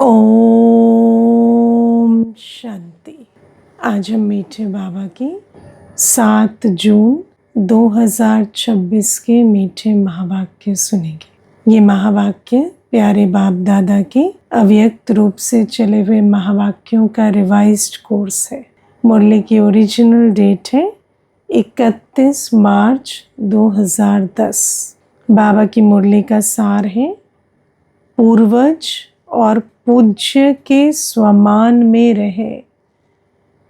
ओम शांति। आज हम मीठे बाबा की 7 जून 2026 के मीठे महावाक्य सुनेंगे। ये महावाक्य प्यारे बाप दादा के अव्यक्त रूप से चले हुए महावाक्यों का रिवाइज्ड कोर्स है। मुरली की ओरिजिनल डेट है 31 मार्च 2010। बाबा की मुरली का सार है, पूर्वज और पूज्य के स्वमान में रहे,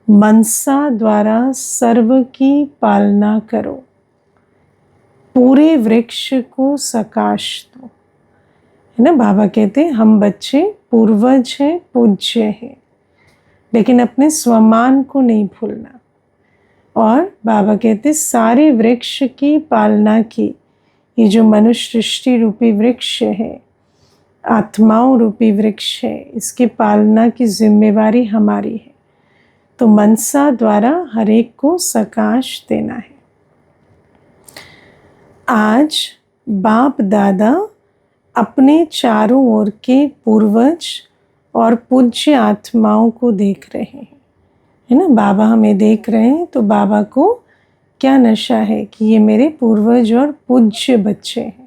मनसा द्वारा सर्व की पालना करो, पूरे वृक्ष को सकाश दो। है ना, बाबा कहते हैं हम बच्चे पूर्वज हैं, पूज्य हैं, लेकिन अपने स्वमान को नहीं भूलना। और बाबा कहते सारे वृक्ष की पालना की। ये जो मनुष्य सृष्टि रूपी वृक्ष है, आत्माओं रूपी वृक्ष है, इसकी पालना की जिम्मेवारी हमारी है। तो मनसा द्वारा हर एक को सकाश देना है। आज बाप दादा अपने चारों ओर के पूर्वज और पूज्य आत्माओं को देख रहे हैं। है ना, बाबा हमें देख रहे हैं तो बाबा को क्या नशा है कि ये मेरे पूर्वज और पूज्य बच्चे हैं।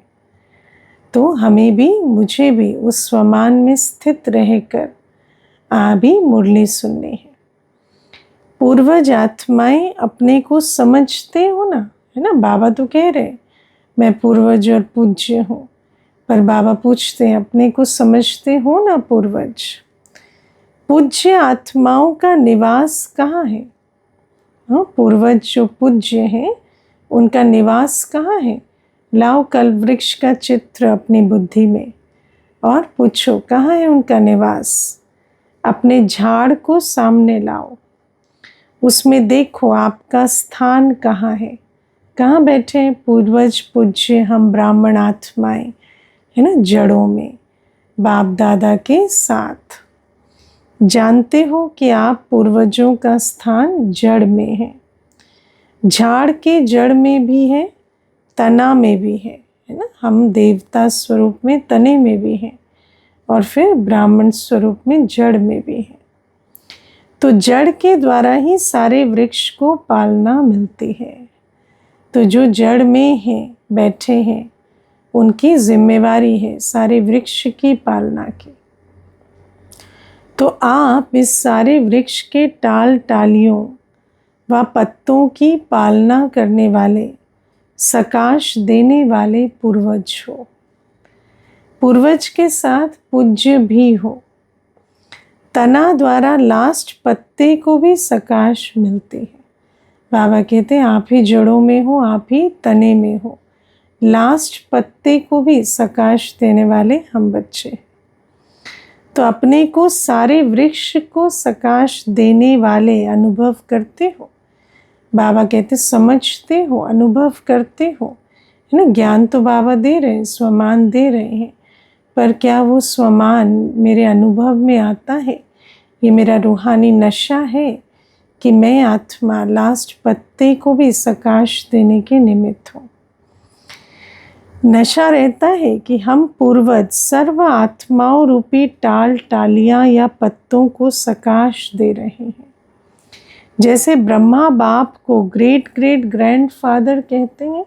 तो हमें भी, मुझे भी उस स्वमान में स्थित रहकर भी मुरली सुननी है। पूर्वज आत्माएं अपने को समझते हो ना, है ना। बाबा तो कह रहे मैं पूर्वज और पूज्य हूँ, पर बाबा पूछते हैं अपने को समझते हो ना पूर्वज। पूज्य आत्माओं का निवास कहाँ है? पूर्वज जो पूज्य हैं उनका निवास कहाँ है? लाओ कल वृक्ष का चित्र अपनी बुद्धि में और पूछो कहाँ है उनका निवास। अपने झाड़ को सामने लाओ, उसमें देखो आपका स्थान कहाँ है। कहाँ बैठे हैं पूर्वज पूज्य हम ब्राह्मण आत्माएं, है ना, जड़ों में बाप दादा के साथ। जानते हो कि आप पूर्वजों का स्थान जड़ में है। झाड़ के जड़ में भी है, तना में भी है ना। हम देवता स्वरूप में तने में भी हैं और फिर ब्राह्मण स्वरूप में जड़ में भी हैं। तो जड़ के द्वारा ही सारे वृक्ष को पालना मिलती है। तो जो जड़ में हैं, बैठे हैं, उनकी जिम्मेवारी है सारे वृक्ष की पालना की। तो आप इस सारे वृक्ष के टाल टालियों व पत्तों की पालना करने वाले, सकाश देने वाले पूर्वज हो। पूर्वज के साथ पूज्य भी हो। तना द्वारा लास्ट पत्ते को भी सकाश मिलती है। बाबा कहते हैं आप ही जड़ों में हो, आप ही तने में हो, लास्ट पत्ते को भी सकाश देने वाले हम बच्चे। तो अपने को सारे वृक्ष को सकाश देने वाले अनुभव करते हो। बाबा कहते समझते हो, अनुभव करते हो, है ना। ज्ञान तो बाबा दे रहे हैं, स्वमान दे रहे हैं, पर क्या वो स्वमान मेरे अनुभव में आता है? ये मेरा रूहानी नशा है कि मैं आत्मा लास्ट पत्ते को भी सकाश देने के निमित्त हूँ। नशा रहता है कि हम पूर्वज सर्व आत्माओं रूपी टाल टालियाँ या पत्तों को सकाश दे रहे हैं। जैसे ब्रह्मा बाप को ग्रेट ग्रेट ग्रैंडफादर कहते हैं,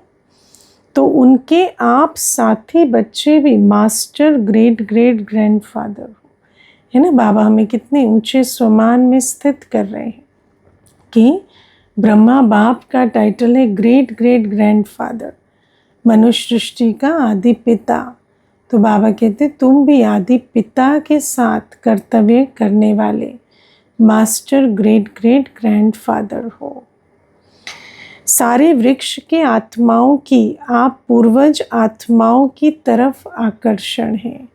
तो उनके आप साथी बच्चे भी मास्टर ग्रेट ग्रेट ग्रैंडफादर हो। है ना, बाबा हमें कितने ऊंचे स्वमान में स्थित कर रहे हैं कि ब्रह्मा बाप का टाइटल है ग्रेट ग्रेट ग्रैंडफादर, मनुष्य सृष्टि का आदि पिता। तो बाबा कहते तुम भी आदि पिता के साथ कर्तव्य करने वाले मास्टर ग्रेट ग्रेट ग्रैंडफादर हो। सारे वृक्ष के आत्माओं की आप पूर्वज आत्माओं की तरफ आकर्षण है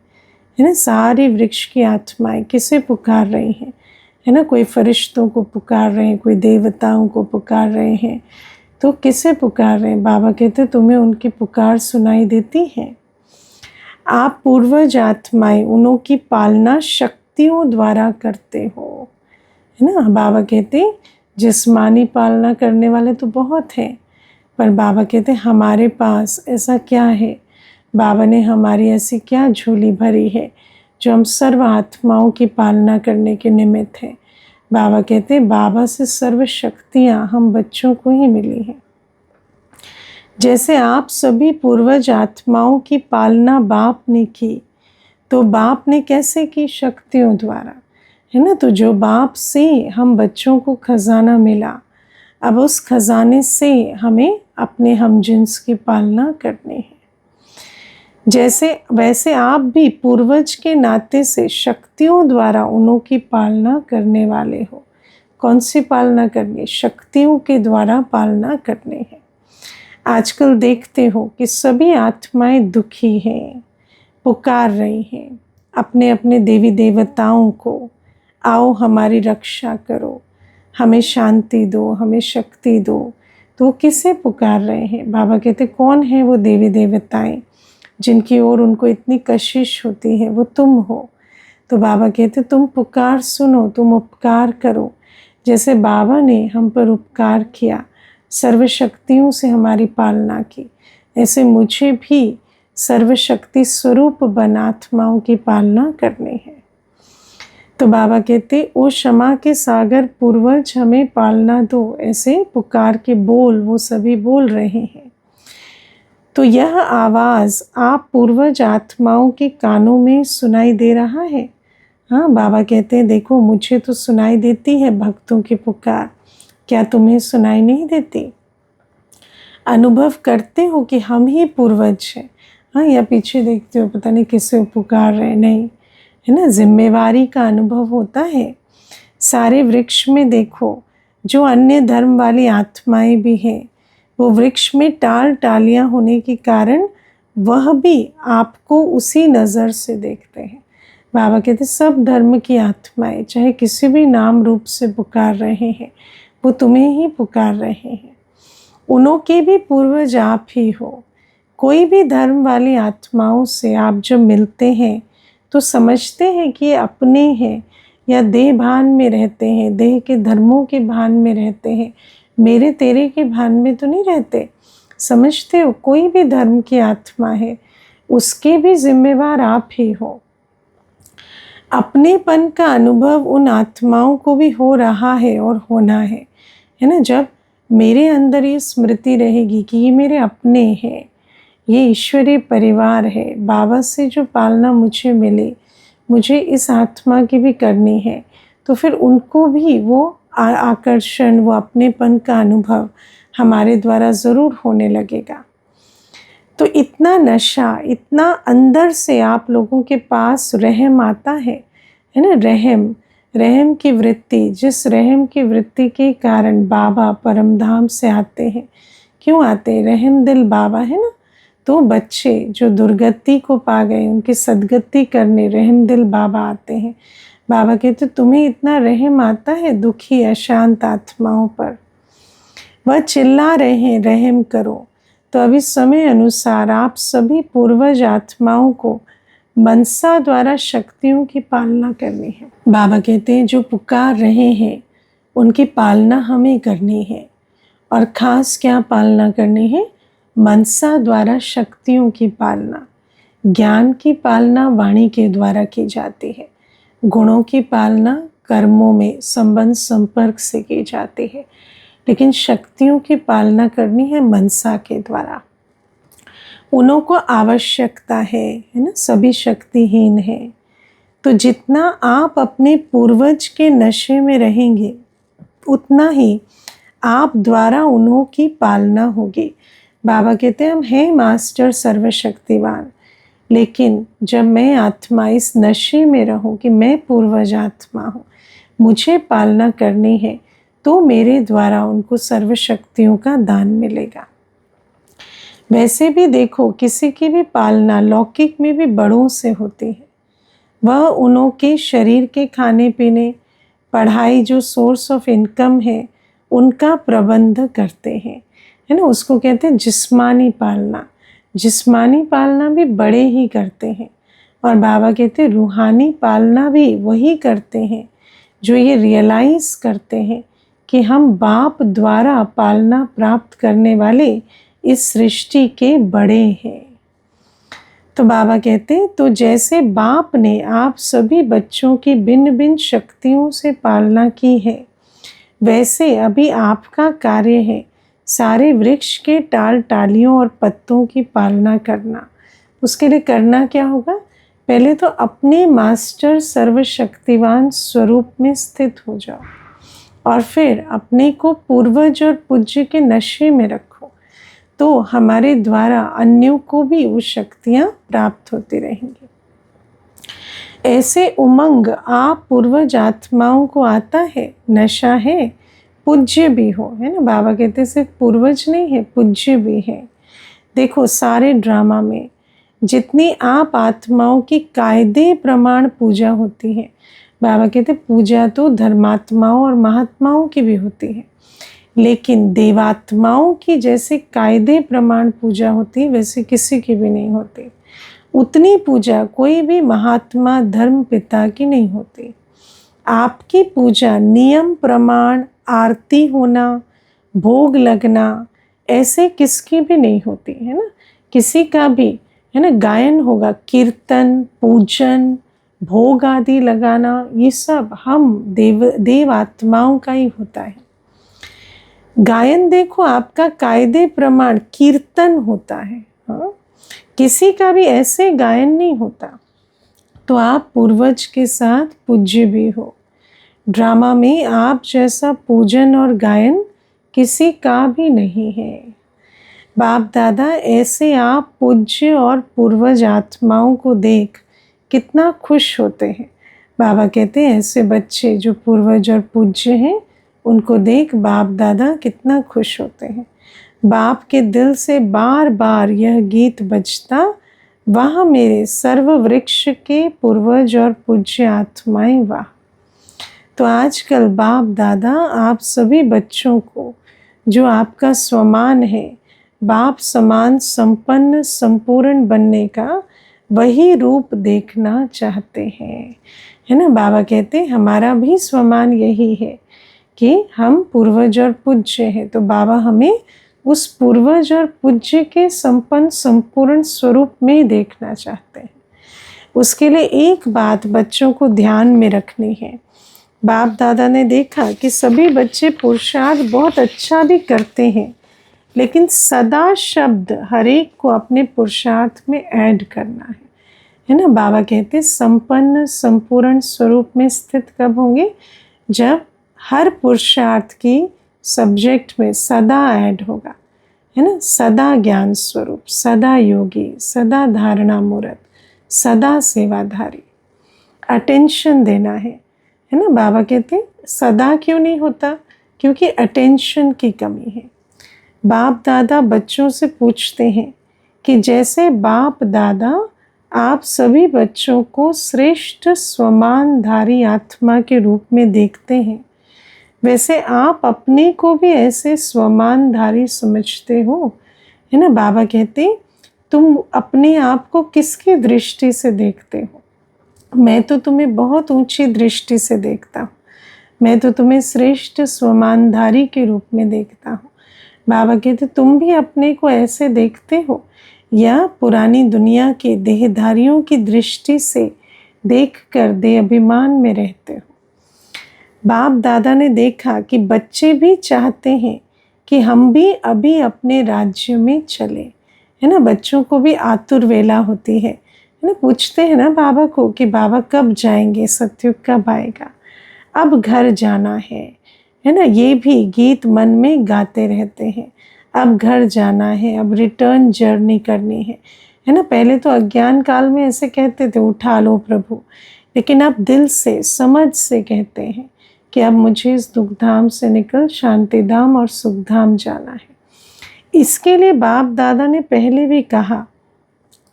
ना। सारे वृक्ष की आत्माएं किसे पुकार रही हैं? है ना, कोई फरिश्तों को पुकार रहे हैं, कोई देवताओं को पुकार रहे हैं, तो किसे पुकार रहे हैं? बाबा कहते तुम्हें उनकी पुकार सुनाई देती है। आप पूर्वज आत्माएं उन्हों की पालना शक्तियों द्वारा करते हो, है ना। बाबा कहते जिस्मानी पालना करने वाले तो बहुत हैं, पर बाबा कहते हमारे पास ऐसा क्या है, बाबा ने हमारी ऐसी क्या झोली भरी है जो हम सर्व आत्माओं की पालना करने के निमित्त हैं। बाबा कहते हैं बाबा से सर्व शक्तियाँ हम बच्चों को ही मिली हैं। जैसे आप सभी पूर्वज आत्माओं की पालना बाप ने की, तो बाप ने कैसे की? शक्तियों द्वारा, है ना। तो जो बाप से हम बच्चों को खजाना मिला, अब उस खजाने से हमें अपने हम जिन्स की पालना करनी है। जैसे वैसे आप भी पूर्वज के नाते से शक्तियों द्वारा उन्हों की पालना करने वाले हो। कौन सी पालना करनी? शक्तियों के द्वारा पालना करनी है। आजकल देखते हो कि सभी आत्माएं दुखी हैं, पुकार रही हैं अपने अपने देवी देवताओं को, आओ हमारी रक्षा करो, हमें शांति दो, हमें शक्ति दो। तो वो किसे पुकार रहे हैं? बाबा कहते कौन है वो देवी देवताएं जिनकी ओर उनको इतनी कशिश होती है? वो तुम हो। तो बाबा कहते तुम पुकार सुनो, तुम उपकार करो। जैसे बाबा ने हम पर उपकार किया, सर्वशक्तियों से हमारी पालना की, ऐसे मुझे भी सर्वशक्ति स्वरूप बन आत्माओं की पालना करनी है। तो बाबा कहते ओ क्षमा के सागर पूर्वज हमें पालना दो, ऐसे पुकार के बोल वो सभी बोल रहे हैं। तो यह आवाज़ आप पूर्वज आत्माओं के कानों में सुनाई दे रहा है। हाँ, बाबा कहते हैं देखो मुझे तो सुनाई देती है भक्तों की पुकार, क्या तुम्हें सुनाई नहीं देती? अनुभव करते हो कि हम ही पूर्वज हैं? हाँ, या पीछे देखते हो पता नहीं किसे पुकार रहे, नहीं, है ना। जिम्मेवारी का अनुभव होता है। सारे वृक्ष में देखो, जो अन्य धर्म वाली आत्माएं भी हैं, वो वृक्ष में टाल टालियाँ होने के कारण वह भी आपको उसी नज़र से देखते हैं। बाबा कहते सब धर्म की आत्माएं चाहे किसी भी नाम रूप से पुकार रहे हैं, वो तुम्हें ही पुकार रहे हैं। उन्हों के भी पूर्वज आप ही हो। कोई भी धर्म वाली आत्माओं से आप जब मिलते हैं तो समझते हैं कि ये अपने हैं या देह भान में रहते हैं, देह के धर्मों के भान में रहते हैं, मेरे तेरे के भान में तो नहीं रहते। समझते हो कोई भी धर्म की आत्मा है, उसके भी जिम्मेवार आप ही हो। अपनेपन का अनुभव उन आत्माओं को भी हो रहा है और होना है ना। जब मेरे अंदर ये स्मृति रहेगी कि ये मेरे अपने हैं, ये ईश्वरीय परिवार है, बाबा से जो पालना मुझे मिले, मुझे इस आत्मा की भी करनी है, तो फिर उनको भी वो आकर्षण, वो अपनेपन का अनुभव हमारे द्वारा ज़रूर होने लगेगा। तो इतना नशा, इतना अंदर से आप लोगों के पास रहम आता है ना। रहम की वृत्ति, जिस रहम की वृत्ति के कारण बाबा परमधाम से आते हैं। क्यों आते हैं? रहम दिल बाबा है ना। तो बच्चे जो दुर्गति को पा गए, उनकी सद्गति करने रहम दिल बाबा आते हैं। बाबा कहते तुम्हें इतना रहम आता है दुखी अशांत आत्माओं पर, वह चिल्ला रहे हैं रहम करो। तो अभी समय अनुसार आप सभी पूर्वज आत्माओं को मनसा द्वारा शक्तियों की पालना करनी है। बाबा कहते हैं जो पुकार रहे हैं उनकी पालना हमें करनी है। और ख़ास क्या पालना करनी है? मनसा द्वारा शक्तियों की पालना। ज्ञान की पालना वाणी के द्वारा की जाती है, गुणों की पालना कर्मों में संबंध संपर्क से की जाती है, लेकिन शक्तियों की पालना करनी है मनसा के द्वारा। उन्हों को आवश्यकता है ना, सभी शक्तिहीन है। तो जितना आप अपने पूर्वज के नशे में रहेंगे, उतना ही आप द्वारा उन्हों की पालना होगी। बाबा कहते हैं हम हैं मास्टर सर्वशक्तिवान, लेकिन जब मैं आत्मा इस नशे में रहूं कि मैं पूर्वज आत्मा हूँ, मुझे पालना करनी है, तो मेरे द्वारा उनको सर्वशक्तियों का दान मिलेगा। वैसे भी देखो किसी की भी पालना लौकिक में भी बड़ों से होती है। वह उन्हों के शरीर के खाने पीने, पढ़ाई, जो सोर्स ऑफ इनकम है, उनका प्रबंध करते हैं, है ना। उसको कहते हैं जिस्मानी पालना। जिस्मानी पालना भी बड़े ही करते हैं। और बाबा कहते हैं रूहानी पालना भी वही करते हैं जो ये रियलाइज़ करते हैं कि हम बाप द्वारा पालना प्राप्त करने वाले इस सृष्टि के बड़े हैं। तो बाबा कहते, तो जैसे बाप ने आप सभी बच्चों की भिन्न भिन्न शक्तियों से पालना की है, वैसे अभी आपका कार्य है सारे वृक्ष के टाल टालियों और पत्तों की पालना करना। उसके लिए करना क्या होगा? पहले तो अपने मास्टर सर्वशक्तिवान स्वरूप में स्थित हो जाओ और फिर अपने को पूर्वज और पूज्य के नशे में रखो, तो हमारे द्वारा अन्यों को भी वो शक्तियाँ प्राप्त होती रहेंगी। ऐसे उमंग आप पूर्वज आत्माओं को आता है, नशा है, पूज्य भी हो, है ना। बाबा कहते सिर्फ पूर्वज नहीं है, पूज्य भी है। देखो सारे ड्रामा में जितनी आप आत्माओं की कायदे प्रमाण पूजा होती है, बाबा कहते पूजा तो धर्मात्माओं और महात्माओं की भी होती है, लेकिन देवात्माओं की जैसे कायदे प्रमाण पूजा होती है वैसे किसी की भी नहीं होती। उतनी पूजा कोई भी महात्मा धर्म पिता की नहीं होती। आपकी पूजा नियम प्रमाण, आरती होना, भोग लगना, ऐसे किसकी भी नहीं होती है ना। किसी का भी है ना गायन होगा, कीर्तन, पूजन, भोग आदि लगाना, ये सब हम देव आत्माओं का ही होता है। गायन देखो आपका कायदे प्रमाण कीर्तन होता है, हाँ, किसी का भी ऐसे गायन नहीं होता। तो आप पूर्वज के साथ पूज्य भी हो। ड्रामा में आप जैसा पूजन और गायन किसी का भी नहीं है। बाप दादा ऐसे आप पूज्य और पूर्वज आत्माओं को देख कितना खुश होते हैं। बाबा कहते हैं ऐसे बच्चे जो पूर्वज और पूज्य हैं उनको देख बाप दादा कितना खुश होते हैं। बाप के दिल से बार बार यह गीत बजता, वहाँ मेरे सर्व वृक्ष के पूर्वज और पूज्य आत्माएं वाह। तो आजकल बाप दादा आप सभी बच्चों को जो आपका स्वमान है, बाप समान संपन्न संपूर्ण बनने का वही रूप देखना चाहते हैं, है ना। बाबा कहते हमारा भी स्वमान यही है कि हम पूर्वज और पूज्य हैं, तो बाबा हमें उस पूर्वज और पूज्य के संपन्न संपूर्ण स्वरूप में देखना चाहते हैं। उसके लिए एक बात बच्चों को ध्यान में रखनी है। बाप दादा ने देखा कि सभी बच्चे पुरुषार्थ बहुत अच्छा भी करते हैं, लेकिन सदा शब्द हर एक को अपने पुरुषार्थ में ऐड करना है ना। बाबा कहते संपन्न संपूर्ण स्वरूप में स्थित कब होंगे? जब हर पुरुषार्थ की सब्जेक्ट में सदा ऐड होगा, है ना। सदा ज्ञान स्वरूप, सदा योगी, सदा धारणा मूर्त, सदा सेवाधारी, अटेंशन देना है ना। बाबा कहते सदा क्यों नहीं होता? क्योंकि अटेंशन की कमी है। बाप दादा बच्चों से पूछते हैं कि जैसे बाप दादा आप सभी बच्चों को श्रेष्ठ स्वमानधारी आत्मा के रूप में देखते हैं, वैसे आप अपने को भी ऐसे स्वमानधारी समझते हो, है ना। बाबा कहते तुम अपने आप को किसकी दृष्टि से देखते हो? मैं तो तुम्हें बहुत ऊंची दृष्टि से देखता हूँ, मैं तो तुम्हें श्रेष्ठ स्वमानधारी के रूप में देखता हूँ। बाबा कहते तुम भी अपने को ऐसे देखते हो या पुरानी दुनिया के देहधारियों की दृष्टि से देखकर देह अभिमान में रहते हो? बाप दादा ने देखा कि बच्चे भी चाहते हैं कि हम भी अभी अपने राज्य में चले, है ना। बच्चों को भी आतुर वेला होती है ना, पूछते हैं ना बाबा को कि बाबा कब जाएंगे, सत्युग कब आएगा, अब घर जाना है ना। ये भी गीत मन में गाते रहते हैं, अब घर जाना है, अब रिटर्न जर्नी करनी है ना। पहले तो अज्ञान काल में ऐसे कहते थे उठा लो प्रभु, लेकिन अब दिल से समझ से कहते हैं कि अब मुझे इस दुखधाम से निकल शांति धाम और सुखधाम जाना है। इसके लिए बाप दादा ने पहले भी कहा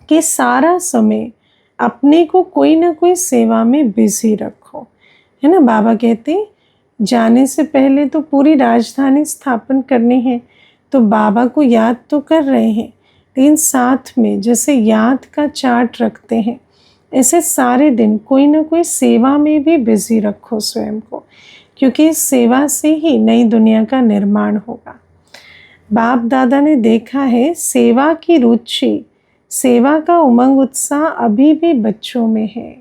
कि सारा समय अपने को कोई ना कोई सेवा में बिजी रखो, है ना। बाबा कहते जाने से पहले तो पूरी राजधानी स्थापन करनी है, तो बाबा को याद तो कर रहे हैं, लेकिन साथ में जैसे याद का चार्ट रखते हैं ऐसे सारे दिन कोई ना कोई सेवा में भी बिजी रखो स्वयं को, क्योंकि इस सेवा से ही नई दुनिया का निर्माण होगा। बाप दादा ने देखा है सेवा की रुचि सेवा का उमंग उत्साह अभी भी बच्चों में है।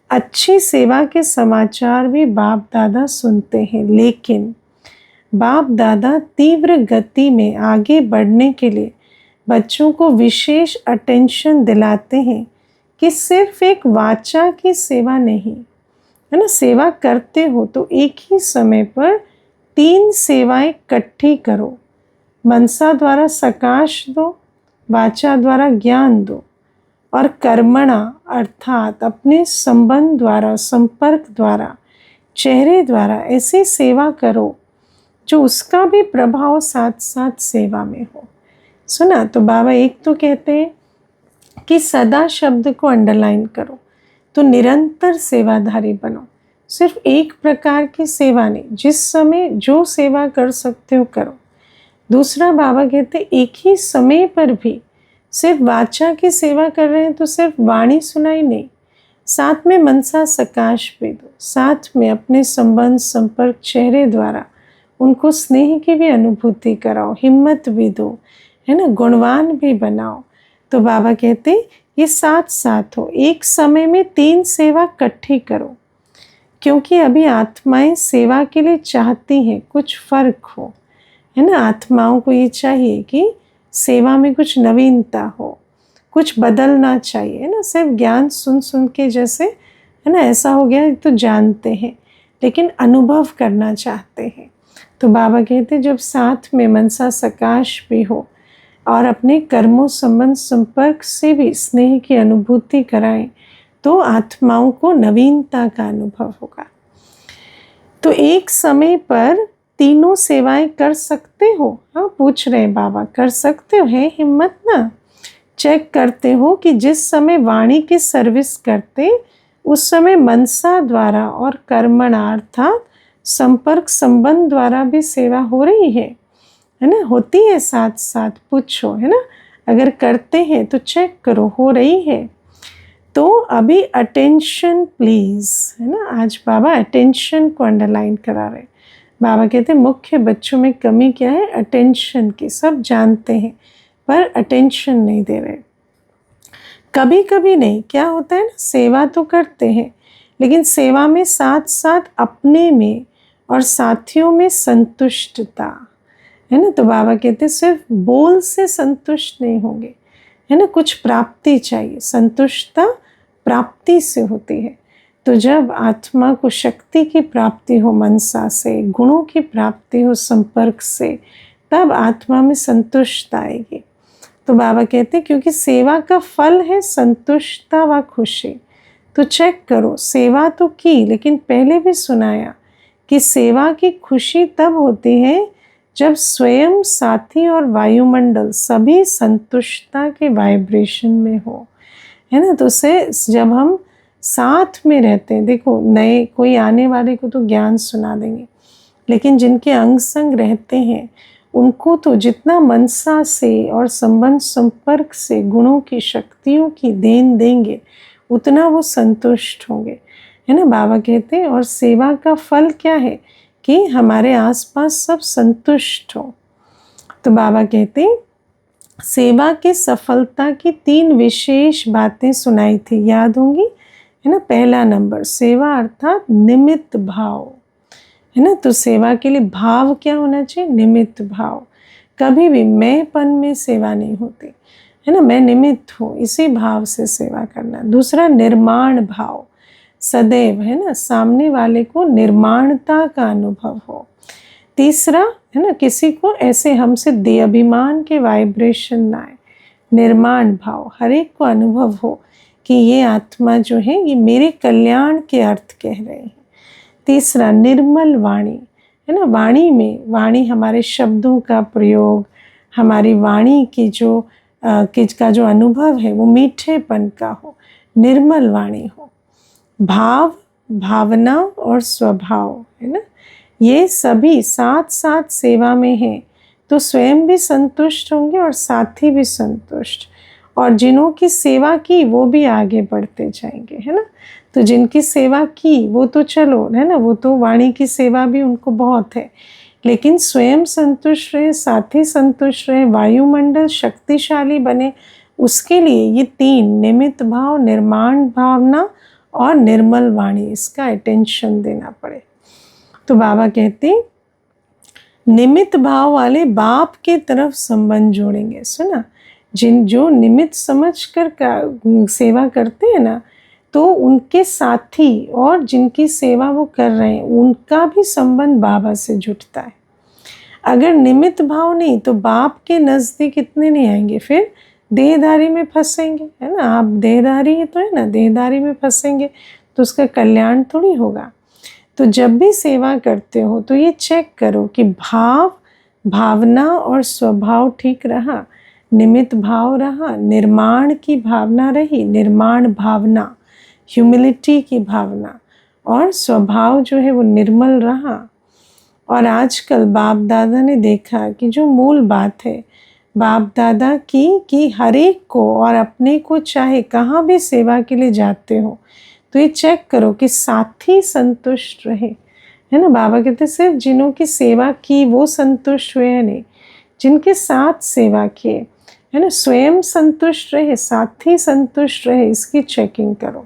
अच्छी सेवा के समाचार भी बाप दादा सुनते हैं, लेकिन बाप दादा तीव्र गति में आगे बढ़ने के लिए बच्चों को विशेष अटेंशन दिलाते हैं कि सिर्फ एक वाचा की सेवा नहीं, है ना, सेवा करते हो तो एक ही समय पर 3 सेवाएं इकट्ठी करो। मनसा द्वारा सकाश दो, वाचा द्वारा ज्ञान दो, और कर्मणा अर्थात अपने संबंध द्वारा, संपर्क द्वारा, चेहरे द्वारा ऐसी सेवा करो जो उसका भी प्रभाव साथ साथ सेवा में हो। सुना? तो बाबा एक तो कहते हैं कि सदा शब्द को अंडरलाइन करो, तो निरंतर सेवाधारी बनो। सिर्फ एक प्रकार की सेवा नहीं, जिस समय जो सेवा कर सकते हो करो। दूसरा बाबा कहते एक ही समय पर भी सिर्फ वाचा की सेवा कर रहे हैं तो सिर्फ वाणी सुनाई नहीं, साथ में मनसा सकाश भी दो, साथ में अपने संबंध, संपर्क, चेहरे द्वारा उनको स्नेह की भी अनुभूति कराओ, हिम्मत भी दो, है ना, गुणवान भी बनाओ। तो बाबा कहते ये साथ साथ हो, एक समय में 3 सेवा इकट्ठी करो, क्योंकि अभी आत्माएं सेवा के लिए चाहती हैं कुछ फर्क हो, है ना। आत्माओं को ये चाहिए कि सेवा में कुछ नवीनता हो, कुछ बदलना चाहिए, है ना। सिर्फ ज्ञान सुन सुन के जैसे, है ना, ऐसा हो गया तो जानते हैं, लेकिन अनुभव करना चाहते हैं। तो बाबा कहते जब साथ में मनसा सकाश भी हो और अपने कर्मों, संबंध, संपर्क से भी स्नेह की अनुभूति कराएं, तो आत्माओं को नवीनता का अनुभव होगा। तो एक समय पर 3 सेवाएं कर सकते हो? हाँ, पूछ रहे बाबा, कर सकते हो? है हिम्मत ना? चेक करते हो कि जिस समय वाणी की सर्विस करते उस समय मनसा द्वारा और कर्मणा अर्थात संपर्क, संबंध द्वारा भी सेवा हो रही है ना, होती है साथ साथ। पूछो, है ना, अगर करते हैं तो चेक करो हो रही है। तो अभी अटेंशन प्लीज, है ना, आज बाबा अटेंशन को अंडरलाइन करा रहे। बाबा कहते हैं मुख्य बच्चों में कमी क्या है? अटेंशन की। सब जानते हैं पर अटेंशन नहीं दे रहे। कभी कभी नहीं, क्या होता है ना, सेवा तो करते हैं लेकिन सेवा में साथ साथ अपने में और साथियों में संतुष्टता, है ना। तो बाबा कहते हैं सिर्फ बोल से संतुष्ट नहीं होंगे, है ना, कुछ प्राप्ति चाहिए। संतुष्टता प्राप्ति से होती है। तो जब आत्मा को शक्ति की प्राप्ति हो मनसा से, गुणों की प्राप्ति हो संपर्क से, तब आत्मा में संतुष्टता आएगी। तो बाबा कहते हैं क्योंकि सेवा का फल है संतुष्टता व खुशी। तो चेक करो, सेवा तो की, लेकिन पहले भी सुनाया कि सेवा की खुशी तब होती है जब स्वयं, साथी और वायुमंडल सभी संतुष्टता के वाइब्रेशन में हो, है ना। तो से जब हम साथ में रहते हैं, देखो नए कोई आने वाले को तो ज्ञान सुना देंगे, लेकिन जिनके अंग संग रहते हैं उनको तो जितना मनसा से और संबंध, संपर्क से गुणों की, शक्तियों की देन देंगे उतना वो संतुष्ट होंगे, है ना। बाबा कहते हैं और सेवा का फल क्या है कि हमारे आसपास सब संतुष्ट हो। तो बाबा कहते हैं सेवा की सफलता की 3 विशेष बातें सुनाई थी, याद होंगी, है ना। पहला नंबर सेवा अर्थात निमित्त भाव, है ना। तो सेवा के लिए भाव क्या होना चाहिए? निमित्त भाव। कभी भी मैंपन में सेवा नहीं होती, है ना, मैं निमित्त हूँ, इसी भाव से सेवा करना। दूसरा निर्माण भाव, सदैव, है ना, सामने वाले को निर्माणता का अनुभव हो। तीसरा, है ना, किसी को ऐसे हमसे दे अभिमान के वाइब्रेशन ना आए, निर्माण भाव, हर एक को अनुभव हो कि ये आत्मा जो है ये मेरे कल्याण के अर्थ कह रहे हैं। तीसरा निर्मल वाणी, है ना, वाणी में, वाणी हमारे शब्दों का प्रयोग, हमारी वाणी की जो का जो अनुभव है वो मीठेपन का हो, निर्मल वाणी हो। भाव, भावना और स्वभाव, है ना, ये सभी साथ साथ सेवा में हैं तो स्वयं भी संतुष्ट होंगे और साथी भी संतुष्ट, और जिन्हों की सेवा की वो भी आगे बढ़ते जाएंगे, है ना। तो जिनकी सेवा की वो तो चलो, है ना, वो तो वाणी की सेवा भी उनको बहुत है, लेकिन स्वयं संतुष्ट रहे, साथी संतुष्ट रहे, वायुमंडल शक्तिशाली बने, उसके लिए ये 3 निमित्त भाव, निर्माण भावना और निर्मल वाणी, इसका अटेंशन देना पड़े। तो बाबा कहते निमित्त भाव वाले बाप के तरफ संबंध जोड़ेंगे। सुना, जो निमित्त समझकर सेवा करते हैं ना, तो उनके साथी और जिनकी सेवा वो कर रहे हैं उनका भी संबंध बाबा से जुड़ता है। अगर निमित्त भाव नहीं तो बाप के नज़दीक इतने नहीं आएंगे, फिर देहधारी में फंसेंगे, है ना। आप देहधारी ही तो है ना, देहधारी में फंसेंगे तो उसका कल्याण थोड़ी होगा। तो जब भी सेवा करते हो तो ये चेक करो कि भाव, भावना और स्वभाव ठीक रहा, निमित्त भाव रहा, निर्माण की भावना रही, निर्माण भावना, ह्यूमिलिटी की भावना, और स्वभाव जो है वो निर्मल रहा। और आजकल बाप दादा ने देखा कि जो मूल बात है बाप दादा की कि हर एक को और अपने को चाहे कहाँ भी सेवा के लिए जाते हो तो ये चेक करो कि साथी संतुष्ट रहे, है ना। बाबा कहते सिर्फ जिन्हों की सेवा की वो संतुष्ट हुए हैं, नहीं, जिनके साथ सेवा किए, है ना, स्वयं संतुष्ट रहे, साथी संतुष्ट रहे, इसकी चेकिंग करो।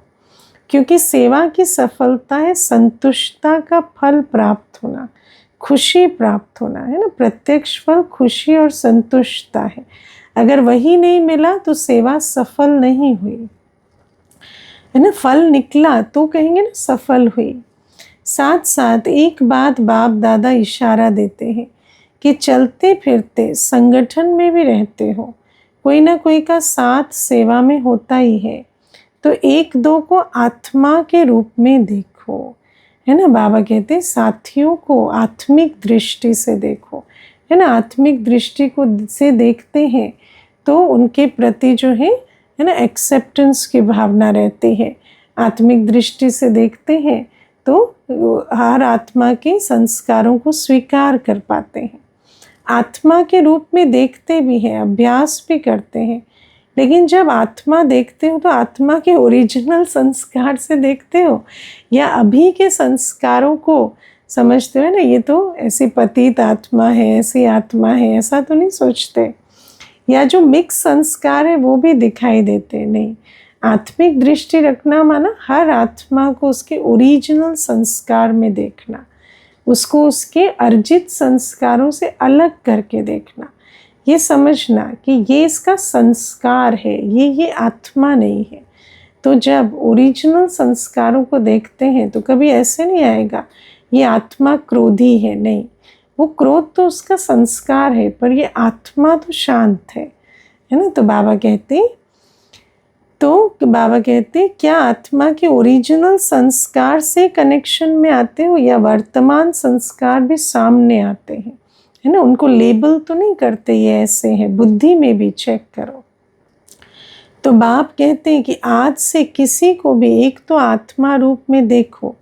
क्योंकि सेवा की सफलता है संतुष्टता का फल प्राप्त होना, खुशी प्राप्त होना, है ना। प्रत्यक्ष फल खुशी और संतुष्टता है। अगर वही नहीं मिला तो सेवा सफल नहीं हुई, है ना। फल निकला तो कहेंगे ना सफल हुई। साथ साथ एक बात बाप दादा इशारा देते हैं कि चलते फिरते संगठन में भी रहते हो, कोई ना कोई का साथ सेवा में होता ही है, तो एक दो को आत्मा के रूप में देखो, है ना। बाबा कहते साथियों को आत्मिक दृष्टि से देखो, है ना। आत्मिक दृष्टि को से देखते हैं तो उनके प्रति जो है ना, एक्सेप्टेंस की भावना रहती है। आत्मिक दृष्टि से देखते हैं तो हर आत्मा के संस्कारों को स्वीकार कर पाते हैं। आत्मा के रूप में देखते भी हैं, अभ्यास भी करते हैं, लेकिन जब आत्मा देखते हो तो आत्मा के ओरिजिनल संस्कार से देखते हो या अभी के संस्कारों को समझते हो ना, ये तो ऐसी पतित आत्मा है, ऐसी आत्मा है, ऐसा तो नहीं सोचते। या जो मिक्स संस्कार है वो भी दिखाई देते, नहीं। आत्मिक दृष्टि रखना माना हर आत्मा को उसके ओरिजिनल संस्कार में देखना, उसको उसके अर्जित संस्कारों से अलग करके देखना, ये समझना कि ये इसका संस्कार है, ये आत्मा नहीं है। तो जब ओरिजिनल संस्कारों को देखते हैं तो कभी ऐसे नहीं आएगा ये आत्मा क्रोधी है, नहीं, वो क्रोध तो उसका संस्कार है, पर ये आत्मा तो शांत है ना। तो बाबा कहते क्या आत्मा के ओरिजिनल संस्कार से कनेक्शन में आते हो या वर्तमान संस्कार भी सामने आते हैं, है ना। उनको लेबल तो नहीं करते ये ऐसे हैं, बुद्धि में भी चेक करो। तो बाप कहते हैं कि आज से किसी को भी एक तो आत्मा रूप में देखो,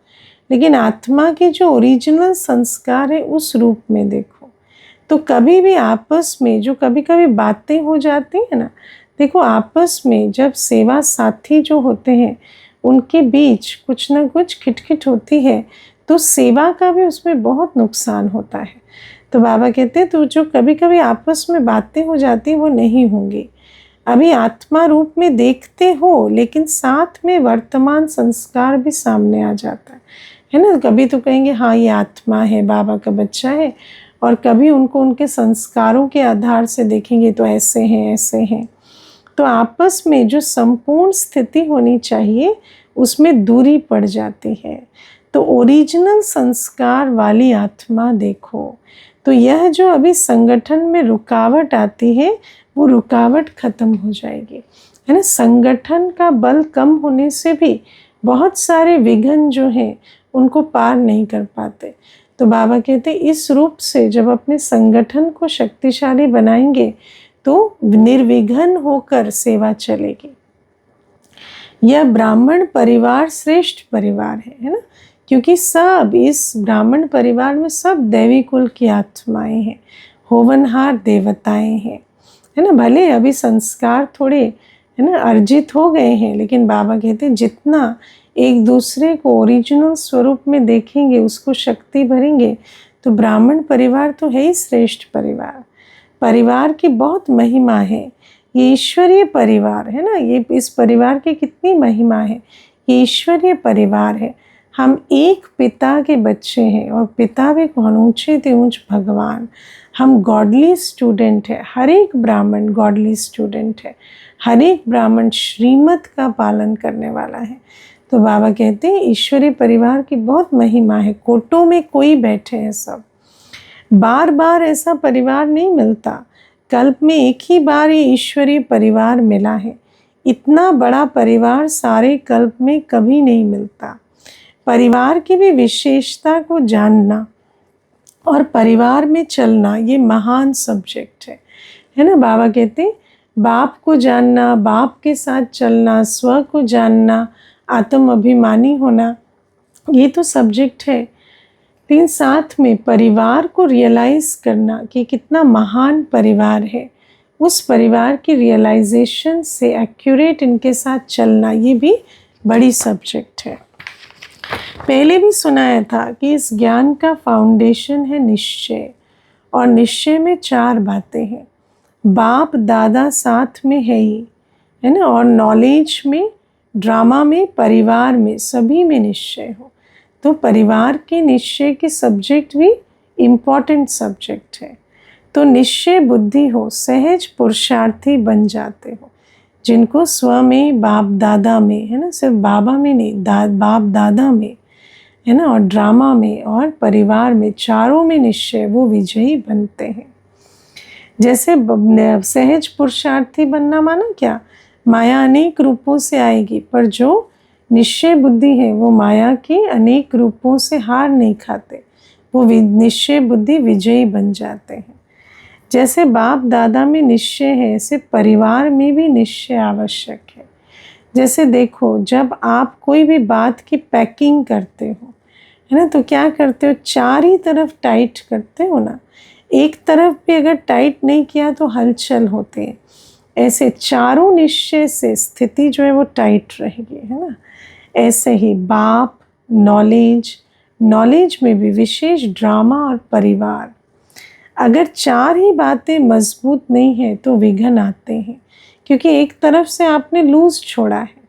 लेकिन आत्मा के जो ओरिजिनल संस्कार है उस रूप में देखो। तो कभी भी आपस में जो कभी कभी बातें हो जाती है ना, देखो आपस में जब सेवा साथी जो होते हैं उनके बीच कुछ ना कुछ खिटखिट होती है तो सेवा का भी उसमें बहुत नुकसान होता है। तो बाबा कहते हैं तो जो कभी कभी आपस में बातें हो जाती वो नहीं होंगी। अभी आत्मा रूप में देखते हो लेकिन साथ में वर्तमान संस्कार भी सामने आ जाता है ना। कभी तो कहेंगे हाँ ये आत्मा है, बाबा का बच्चा है, और कभी उनको उनके संस्कारों के आधार से देखेंगे तो ऐसे हैं ऐसे हैं। तो आपस में जो संपूर्ण स्थिति होनी चाहिए उसमें दूरी पड़ जाती है। तो ओरिजिनल संस्कार वाली आत्मा देखो, तो यह जो अभी संगठन में रुकावट आती है वो रुकावट खत्म हो जाएगी, है ना। संगठन का बल कम होने से भी बहुत सारे विघ्न जो हैं उनको पार नहीं कर पाते। तो बाबा कहते इस रूप से जब अपने संगठन को शक्तिशाली बनाएंगे तो निर्विघ्न होकर सेवा चलेगी। यह ब्राह्मण परिवार श्रेष्ठ परिवार है ना, क्योंकि सब इस ब्राह्मण परिवार में सब दैवी कुल की आत्माएं हैं, होवनहार देवताएं हैं, है ना। भले अभी संस्कार थोड़े है ना अर्जित हो गए हैं, लेकिन बाबा कहते हैं जितना एक दूसरे को ओरिजिनल स्वरूप में देखेंगे, उसको शक्ति भरेंगे, तो ब्राह्मण परिवार तो है ही श्रेष्ठ परिवार। परिवार की बहुत महिमा है, ये ईश्वरीय परिवार है ना, ये इस परिवार की कितनी महिमा है। ये ईश्वरीय परिवार है, हम एक पिता के बच्चे हैं, और पिता भी कौन, ऊंचे ते ऊंच भगवान। हम गॉडली स्टूडेंट है, हर एक ब्राह्मण गॉडली स्टूडेंट है, हर एक ब्राह्मण श्रीमत का पालन करने वाला है। तो बाबा कहते हैं ईश्वरीय परिवार की बहुत महिमा है। कोटों में कोई बैठे हैं सब, बार बार ऐसा परिवार नहीं मिलता, कल्प में एक ही बार ये ईश्वरीय परिवार मिला है। इतना बड़ा परिवार सारे कल्प में कभी नहीं मिलता। परिवार की भी विशेषता को जानना और परिवार में चलना, ये महान सब्जेक्ट है ना। बाबा कहते हैं बाप को जानना, बाप के साथ चलना, स्व को जानना, आत्म अभिमानी होना, ये तो सब्जेक्ट है। लेकिन साथ में परिवार को रियलाइज़ करना कि कितना महान परिवार है, उस परिवार की रियलाइजेशन से एक्यूरेट इनके साथ चलना, ये भी बड़ी सब्जेक्ट है। पहले भी सुनाया था कि इस ज्ञान का फाउंडेशन है निश्चय, और निश्चय में 4 बातें हैं। बाप दादा साथ में है ही, है ना, और नॉलेज में, ड्रामा में, परिवार में, सभी में निश्चय हो। तो परिवार के निश्चय के सब्जेक्ट भी इम्पॉर्टेंट सब्जेक्ट है। तो निश्चय बुद्धि हो, सहज पुरुषार्थी बन जाते हो, जिनको स्व में, बाप दादा में, है ना, सिर्फ बाबा में नहीं, बाप दादा में, है ना, और ड्रामा में और परिवार में, चारों में निश्चय, वो विजयी बनते हैं। जैसे सहज पुरुषार्थी बनना माना क्या, माया अनेक रूपों से आएगी, पर जो निश्चय बुद्धि है वो माया के अनेक रूपों से हार नहीं खाते, वो निश्चय बुद्धि विजयी बन जाते हैं। जैसे बाप दादा में निश्चय है, ऐसे परिवार में भी निश्चय आवश्यक है। जैसे देखो, जब आप कोई भी बात की पैकिंग करते हो, है ना, तो क्या करते हो, 4 ही तरफ टाइट करते हो ना, एक तरफ भी अगर टाइट नहीं किया तो हलचल होते हैं। ऐसे चारों निश्चय से स्थिति जो है वो टाइट रहेगी, है ना। ऐसे ही बाप, नॉलेज में भी विशेष ड्रामा और परिवार, अगर 4 ही बातें मजबूत नहीं है तो विघ्न आते हैं, क्योंकि एक तरफ से आपने लूज छोड़ा है।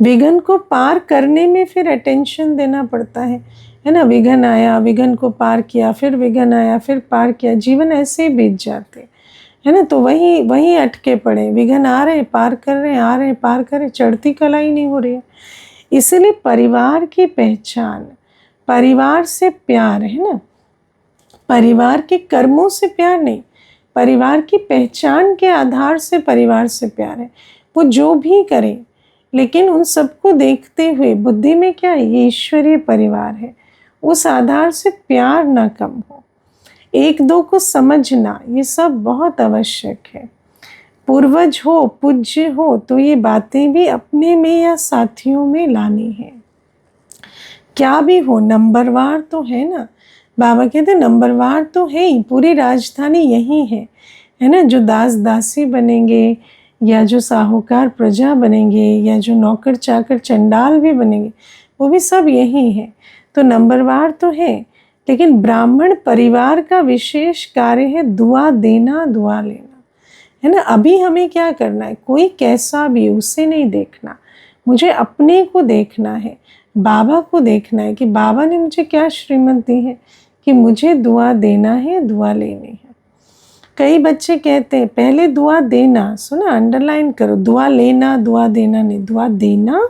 विघ्न को पार करने में फिर अटेंशन देना पड़ता है ना। विघ्न आया, विघ्न को पार किया, फिर विघ्न आया, फिर पार किया, जीवन ऐसे ही बीत जाते, है ना। तो वही अटके पड़े, विघ्न आ रहे, पार कर रहे, आ रहे, पार कर रहे, चढ़ती कला ही नहीं हो रही है। इसलिए परिवार की पहचान, परिवार से प्यार, है ना, परिवार के कर्मों से प्यार नहीं, परिवार की पहचान के आधार से परिवार से प्यार है। वो जो भी करें, लेकिन उन सबको देखते हुए बुद्धि में क्या है, ये ईश्वरीय परिवार है, उस आधार से प्यार ना कम हो। एक दो को समझना, ये सब बहुत आवश्यक है। पूर्वज हो, पूज्य हो, तो ये बातें भी अपने में या साथियों में लानी है। क्या भी हो, नंबरवार तो है ना। बाबा कहते नंबरवार तो है ही, पूरी राजधानी यही है ना। जो दास दासी बनेंगे, या जो साहूकार प्रजा बनेंगे, या जो नौकर चाकर चंडाल भी बनेंगे, वो भी सब यही है। तो नंबरवार तो है, लेकिन ब्राह्मण परिवार का विशेष कार्य है दुआ देना, दुआ लेना, है ना। अभी हमें क्या करना है, कोई कैसा भी, उसे नहीं देखना, मुझे अपने को देखना है, बाबा को देखना है कि बाबा ने मुझे क्या श्रीमत दी है कि मुझे दुआ देना है, दुआ लेनी है। कई बच्चे कहते हैं पहले दुआ देना, सुना, अंडरलाइन करो, दुआ लेना, दुआ देना नहीं, दुआ देना,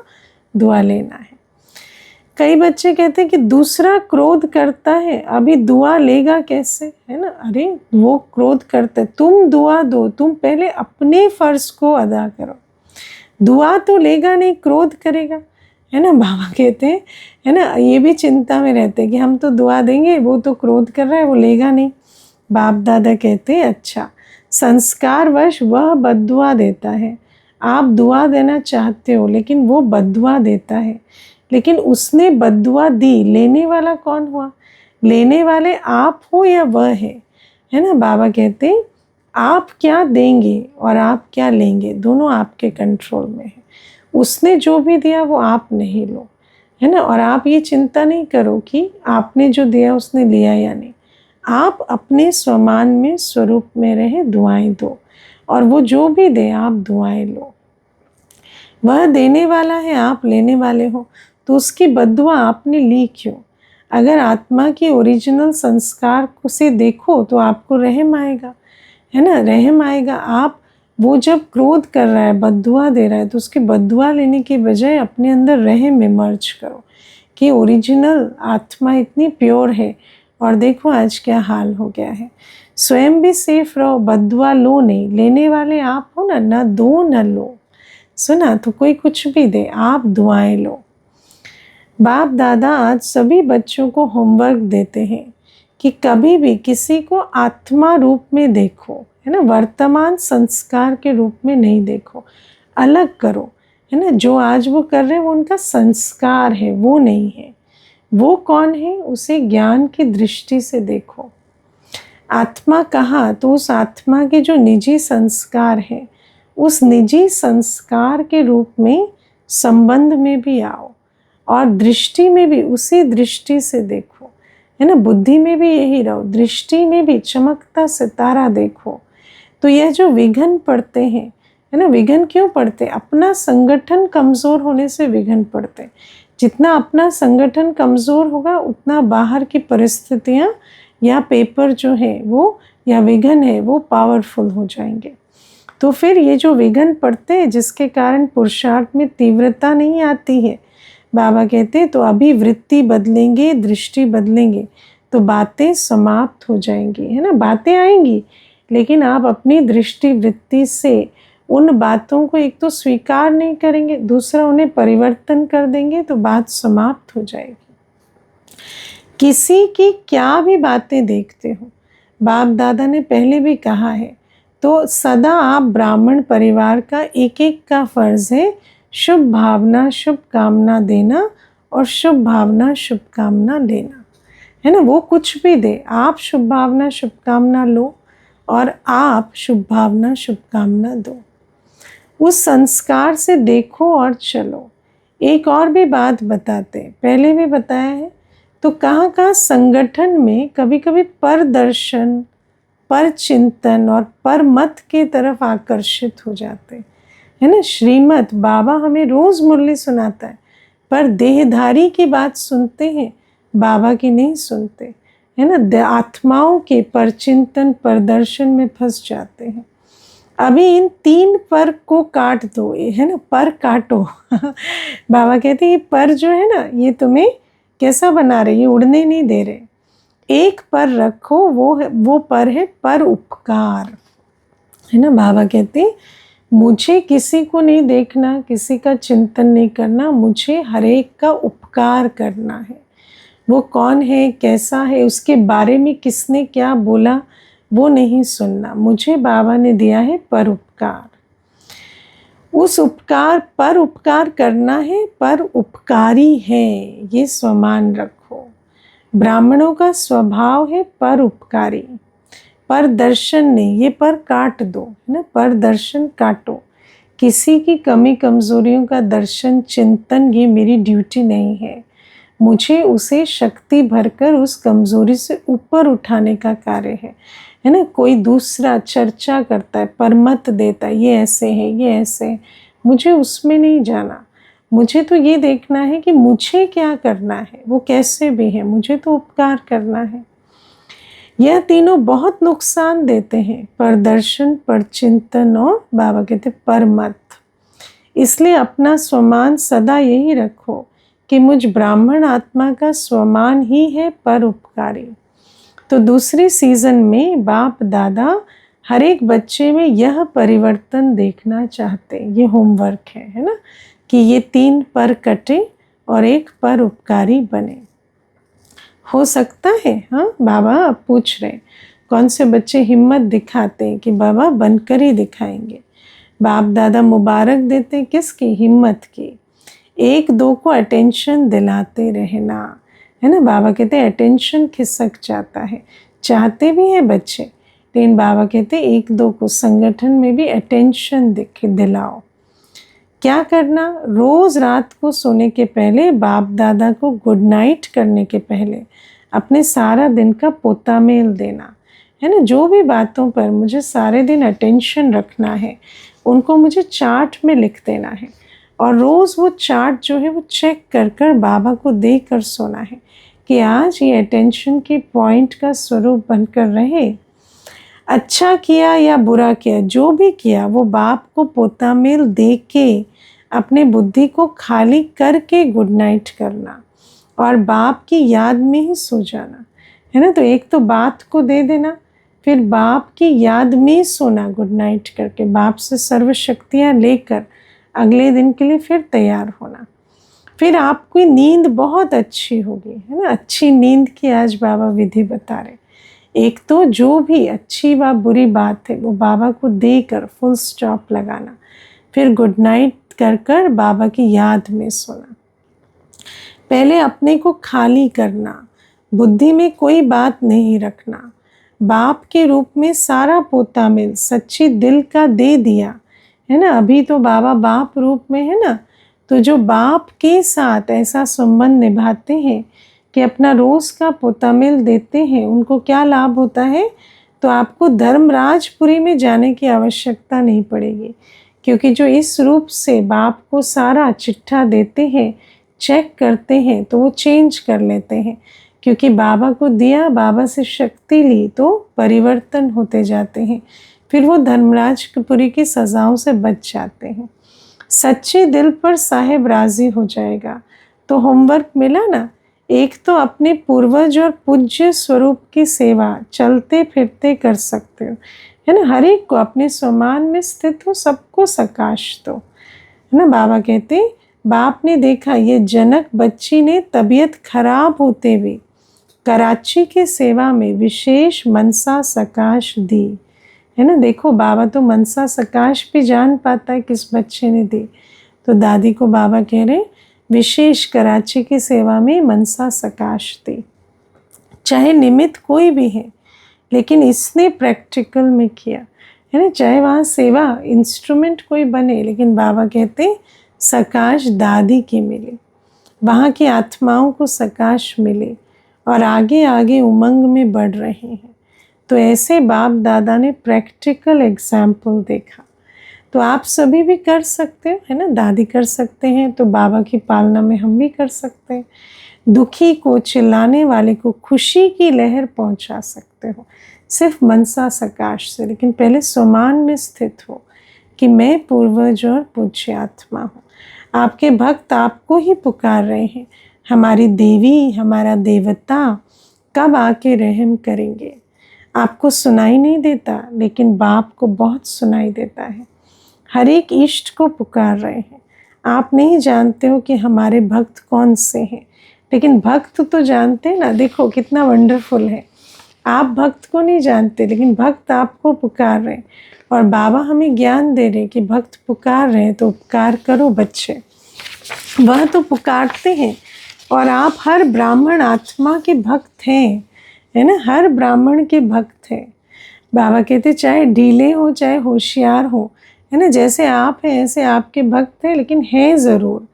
दुआ लेना है। कई बच्चे कहते हैं कि दूसरा क्रोध करता है, अभी दुआ लेगा कैसे, है ना। अरे वो क्रोध करते, तुम दुआ दो, तुम पहले अपने फर्ज को अदा करो, दुआ तो लेगा नहीं, क्रोध करेगा, है ना। बाबा कहते हैं, है ना, ये भी चिंता में रहते हैं कि हम तो दुआ देंगे, वो तो क्रोध कर रहा है, वो लेगा नहीं। बाप दादा कहते हैं अच्छा, संस्कारवश वह बद्दुआ देता है, आप दुआ देना चाहते हो लेकिन वो बद्दुआ देता है, लेकिन उसने बद्दुआ दी, लेने वाला कौन हुआ, लेने वाले आप हो या वह है ना। बाबा कहते हैं आप क्या देंगे और आप क्या लेंगे, दोनों आपके कंट्रोल में है। उसने जो भी दिया वो आप नहीं लो, है ना। और आप ये चिंता नहीं करो कि आपने जो दिया उसने लिया या नहीं, आप अपने स्वमान में, स्वरूप में रहे, दुआएं दो। और वो जो भी दे आप दुआएं लो। वह देने वाला है, आप लेने वाले हो, तो उसकी बद्दुआ आपने ली क्यों? अगर आत्मा की ओरिजिनल संस्कार को से देखो तो आपको रहम आएगा, है ना, रहम आएगा। आप वो जब क्रोध कर रहा है, बद्दुआ दे रहा है, तो उसकी बद्दुआ लेने के बजाय अपने अंदर रहम इमर्ज करो कि ओरिजिनल आत्मा इतनी प्योर है और देखो आज क्या हाल हो गया है। स्वयं भी सेफ रहो, बद्दुआ लो नहीं, लेने वाले आप हो ना, ना दो न लो। सुना, तो कोई कुछ भी दे, आप दुआएं लो। बाप दादा आज सभी बच्चों को होमवर्क देते हैं कि कभी भी किसी को आत्मा रूप में देखो, है ना, वर्तमान संस्कार के रूप में नहीं देखो, अलग करो, है ना। जो आज वो कर रहे हैं वो उनका संस्कार है, वो नहीं है। वो कौन है, उसे ज्ञान की दृष्टि से देखो। आत्मा कहाँ, तो उस आत्मा के जो निजी संस्कार है, उस निजी संस्कार के रूप में संबंध में भी आओ और दृष्टि में भी उसी दृष्टि से देखो, है ना। बुद्धि में भी यही रहो, दृष्टि में भी चमकता सितारा देखो। तो यह जो विघ्न पड़ते हैं, है ना, विघ्न क्यों पड़ते? अपना संगठन कमज़ोर होने से विघ्न पड़ते। जितना अपना संगठन कमज़ोर होगा उतना बाहर की परिस्थितियाँ या पेपर जो है वो या विघ्न है वो पावरफुल हो जाएंगे। तो फिर ये जो विघ्न पड़ते हैं जिसके कारण पुरुषार्थ में तीव्रता नहीं आती है, बाबा कहते हैं तो अभी वृत्ति बदलेंगे, दृष्टि बदलेंगे तो बातें समाप्त हो जाएंगी, है ना। बातें आएंगी लेकिन आप अपनी दृष्टि वृत्ति से उन बातों को एक तो स्वीकार नहीं करेंगे, दूसरा उन्हें परिवर्तन कर देंगे तो बात समाप्त हो जाएगी। किसी की क्या भी बातें देखते हो, बाप दादा ने पहले भी कहा है, तो सदा आप ब्राह्मण परिवार का एक एक का फर्ज है शुभ भावना शुभ कामना देना और शुभ भावना शुभ कामना लेना, है ना। वो कुछ भी दे, आप शुभ भावना शुभ कामना लो और आप शुभ भावना शुभ कामना दो। उस संस्कार से देखो और चलो। एक और भी बात बताते, पहले भी बताया है, तो कहाँ कहाँ संगठन में कभी कभी पर दर्शन, पर चिंतन और पर मत के तरफ आकर्षित हो जाते, है ना। श्रीमत बाबा हमें रोज मुरली सुनाता है, पर देहधारी की बात सुनते हैं, बाबा की नहीं सुनते, है ना। आत्माओं के पर चिंतन पर दर्शन में फंस जाते हैं। अभी इन 3 पर को काट दो, है ना, पर काटो। बाबा कहते हैं ये पर जो है ना, ये तुम्हें कैसा बना रहे, ये उड़ने नहीं दे रहे। एक पर रखो, वो पर है पर उपकार, है ना। बाबा कहते हैं मुझे किसी को नहीं देखना, किसी का चिंतन नहीं करना, मुझे हर एक का उपकार करना है। वो कौन है, कैसा है, उसके बारे में किसने क्या बोला वो नहीं सुनना, मुझे बाबा ने दिया है पर उपकार। उस उपकार पर उपकार करना है, पर उपकारी है, ये स्वमान रखो। ब्राह्मणों का स्वभाव है पर उपकारी, पर दर्शन नहीं, ये पर काट दो, है ना, पर दर्शन काटो। किसी की कमी कमजोरियों का दर्शन चिंतन ये मेरी ड्यूटी नहीं है, मुझे उसे शक्ति भरकर उस कमजोरी से ऊपर उठाने का कार्य है ना। कोई दूसरा चर्चा करता है, परमत देता है, ये ऐसे है, ये ऐसे है, मुझे उसमें नहीं जाना। मुझे तो ये देखना है कि मुझे क्या करना है, वो कैसे भी है, मुझे तो उपकार करना है। यह तीनों बहुत नुकसान देते हैं, पर दर्शन, पर चिंतन और बाबा कहते परमत। इसलिए अपना स्वमान सदा यही रखो कि मुझ ब्राह्मण आत्मा का स्वमान ही है पर उपकारी। तो दूसरी सीजन में बाप दादा हर एक बच्चे में यह परिवर्तन देखना चाहते, ये होमवर्क है ना, कि ये 3 पर कटे और एक पर उपकारी बने। हो सकता है, हाँ, बाबा अब पूछ रहे कौन से बच्चे हिम्मत दिखाते हैं कि बाबा बनकर ही दिखाएंगे। बाप दादा मुबारक देते किसकी, हिम्मत की। 1-2 को अटेंशन दिलाते रहना, है ना। बाबा कहते हैं अटेंशन खिसक जाता है, चाहते भी हैं बच्चे, लेकिन बाबा कहते हैं 1-2 को संगठन में भी अटेंशन दिलाओ। क्या करना, रोज रात को सोने के पहले बाप दादा को गुड नाइट करने के पहले अपने सारा दिन का पोता मेल देना, है ना। जो भी बातों पर मुझे सारे दिन अटेंशन रखना है उनको मुझे चार्ट में लिख देना है, और रोज़ वो चार्ट जो है वो चेक कर कर बाबा को दे कर सोना है कि आज ये अटेंशन के पॉइंट का स्वरूप बनकर रहे। अच्छा किया या बुरा किया, जो भी किया वो बाप को पोतामेल दे के अपने बुद्धि को खाली करके गुड नाइट करना और बाप की याद में ही सो जाना, है ना। तो एक तो बात को दे देना, फिर बाप की याद में सोना गुड नाइट करके, बाप से सर्व शक्तियाँ लेकर अगले दिन के लिए फिर तैयार होना। फिर आपकी नींद बहुत अच्छी होगी, है ना। अच्छी नींद की आज बाबा विधि बता रहे। एक तो जो भी अच्छी व बुरी बात है वो बाबा को देकर फुल स्टॉप लगाना, फिर गुड नाइट कर कर बाबा की याद में सोना। पहले अपने को खाली करना, बुद्धि में कोई बात नहीं रखना, बाप के रूप में सारा पोतामेल सच्ची दिल का दे दिया, है ना। अभी तो बाबा बाप रूप में है ना, तो जो बाप के साथ ऐसा संबंध निभाते हैं कि अपना रोज़ का पोतामेल देते हैं, उनको क्या लाभ होता है। तो आपको धर्मराजपुरी में जाने की आवश्यकता नहीं पड़ेगी, क्योंकि जो इस रूप से बाप को सारा चिट्ठा देते हैं, चेक करते हैं, तो वो चेंज कर लेते हैं, क्योंकि बाबा को दिया, बाबा से शक्ति ली, तो परिवर्तन होते जाते हैं, फिर वो धर्मराजपुरी की सज़ाओं से बच जाते हैं। सच्चे दिल पर साहेब राज़ी हो जाएगा। तो होमवर्क मिला ना, एक तो अपने पूर्वज और पूज्य स्वरूप की सेवा चलते फिरते कर सकते हो, है ना। हर एक को अपने स्वमान में स्थित हो, सबको सकाश दो, है ना। बाबा कहते, बाप ने देखा ये जनक बच्ची ने तबीयत खराब होते हुए कराची की सेवा में विशेष मनसा सकाश दी, है ना। देखो बाबा तो मनसा सकाश भी जान पाता है किस बच्चे ने दी। तो दादी को बाबा कह रहे विशेष कराची की सेवा में मनसा सकाश दी। चाहे निमित्त कोई भी है, लेकिन इसने प्रैक्टिकल में किया, है ना। चाहे वहाँ सेवा इंस्ट्रूमेंट कोई बने, लेकिन बाबा कहते सकाश दादी की मिले, वहाँ की आत्माओं को सकाश मिले और आगे आगे उमंग में बढ़ रहे हैं। तो ऐसे बाप दादा ने प्रैक्टिकल एग्जाम्पल देखा। तो आप सभी भी कर सकते हो, है ना। दादी कर सकते हैं तो बाबा की पालना में हम भी कर सकते हैं। दुखी को, चिल्लाने वाले को खुशी की लहर पहुंचा सकते हो सिर्फ मनसा सकाश से। लेकिन पहले स्वमान में स्थित हो कि मैं पूर्वज और पूज्य आत्मा हूँ। आपके भक्त आपको ही पुकार रहे हैं, हमारी देवी, हमारा देवता कब आके रहम करेंगे। आपको सुनाई नहीं देता, लेकिन बाप को बहुत सुनाई देता है। हर एक इष्ट को पुकार रहे हैं। आप नहीं जानते हो कि हमारे भक्त कौन से हैं, लेकिन भक्त तो जानते हैं ना। देखो कितना वंडरफुल है, आप भक्त को नहीं जानते, लेकिन भक्त आपको पुकार रहे हैं। और बाबा हमें ज्ञान दे रहे कि भक्त पुकार रहे हैं तो उपकार करो बच्चे। वह तो पुकारते हैं, और आप हर ब्राह्मण आत्मा के भक्त हैं, है ना। हर ब्राह्मण के भक्त हैं। बाबा कहते चाहे ढीले हो चाहे होशियार हो, है ना। जैसे आप हैं ऐसे आपके भक्त हैं, लेकिन हैं ज़रूर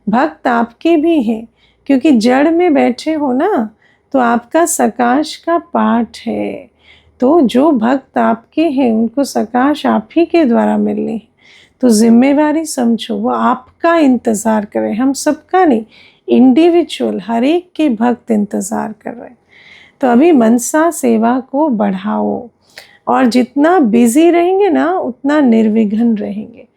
भक्त आपके भी हैं, क्योंकि जड़ में बैठे हो ना, तो आपका सकाश का पाठ है। तो जो भक्त आपके हैं उनको सकाश आप ही के द्वारा मिलने हैं। तो जिम्मेवारी समझो, वो आपका इंतज़ार कर रहे हैं, हम सबका नहीं, इंडिविजुअल हर एक के भक्त इंतज़ार कर रहे हैं। तो अभी मनसा सेवा को बढ़ाओ, और जितना बिजी रहेंगे ना उतना निर्विघ्न रहेंगे,